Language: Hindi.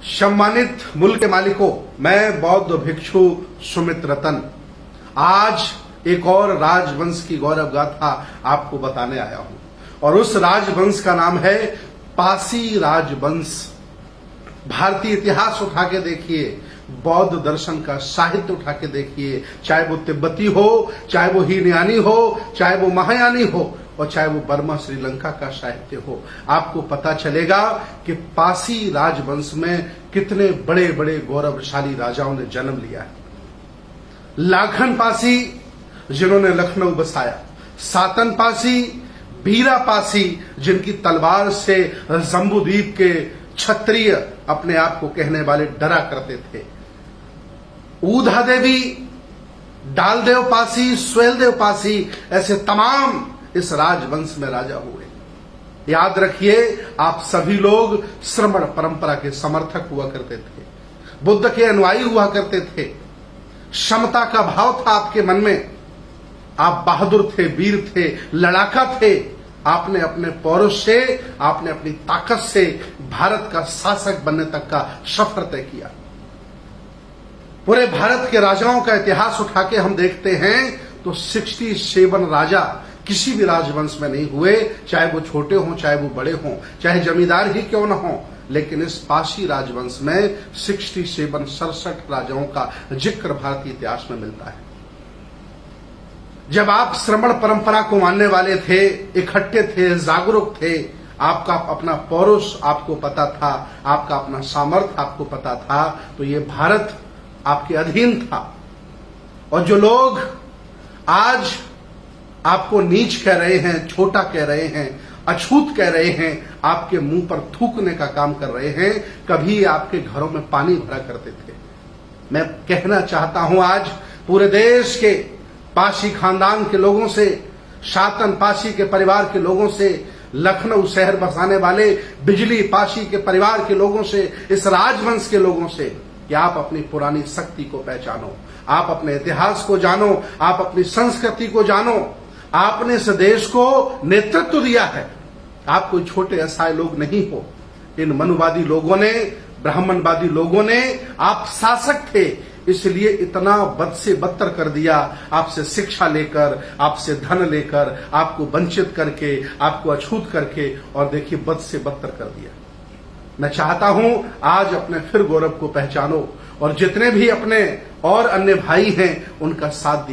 सम्मानित मुल्क के मालिकों, मैं बौद्ध भिक्षु सुमित रतन आज एक और राजवंश की गौरव गाथा आपको बताने आया हूं और उस राजवंश का नाम है पासी राजवंश। भारतीय इतिहास उठा के देखिए, बौद्ध दर्शन का साहित्य उठा के देखिए, चाहे वो तिब्बती हो, चाहे वो हीनयानी हो, चाहे वो महायानी हो और चाहे वो बर्मा श्रीलंका का साहित्य हो, आपको पता चलेगा कि पासी राजवंश में कितने बड़े बड़े गौरवशाली राजाओं ने जन्म लिया है। लाखन पासी जिन्होंने लखनऊ बसाया, सातन पासी, बीरा पासी जिनकी तलवार से जम्बूद्वीप के क्षत्रिय अपने आप को कहने वाले डरा करते थे, ऊधा देवी, डालदेव पासी, स्वेलदेव पासी, ऐसे तमाम इस राजवंश में राजा हुए। याद रखिए, आप सभी लोग श्रमण परंपरा के समर्थक हुआ करते थे, बुद्ध के अनुयायी हुआ करते थे, क्षमता का भाव था आपके मन में, आप बहादुर थे, वीर थे, लड़ाका थे। आपने अपने पौरुष से, आपने अपनी ताकत से भारत का शासक बनने तक का सफर तय किया। पूरे भारत के राजाओं का इतिहास उठा के हम देखते हैं तो 67 राजा किसी भी राजवंश में नहीं हुए, चाहे वो छोटे हों, चाहे वो बड़े हों, चाहे जमींदार ही क्यों न हों, लेकिन इस पासी राजवंश में 67 राजाओं का जिक्र भारतीय इतिहास में मिलता है। जब आप श्रमण परंपरा को मानने वाले थे, इकट्ठे थे, जागरूक थे, आपका अपना पौरुष आपको पता था, आपका अपना सामर्थ्य आपको पता था, तो ये भारत आपके अधीन था। और जो लोग आज आपको नीच कह रहे हैं, छोटा कह रहे हैं, अछूत कह रहे हैं, आपके मुंह पर थूकने का काम कर रहे हैं, कभी आपके घरों में पानी भरा करते थे। मैं कहना चाहता हूं आज पूरे देश के पासी खानदान के लोगों से, शातन पासी के परिवार के लोगों से, लखनऊ शहर बसाने वाले बिजली पासी के परिवार के लोगों से, इस राजवंश के लोगों से, कि आप अपनी पुरानी शक्ति को पहचानो, आप अपने इतिहास को जानो, आप अपनी संस्कृति को जानो। आपने इस देश को नेतृत्व दिया है, आप कोई छोटे असहाय लोग नहीं हो। इन मनुवादी लोगों ने, ब्राह्मणवादी लोगों ने, आप शासक थे इसलिए इतना बद से बदतर कर दिया, आपसे शिक्षा लेकर, आपसे धन लेकर, आपको वंचित करके, आपको अछूत करके, और देखिए बद से बदतर कर दिया। मैं चाहता हूं आज अपने फिर गौरव को पहचानो और जितने भी अपने और अन्य भाई हैं उनका साथ दिया।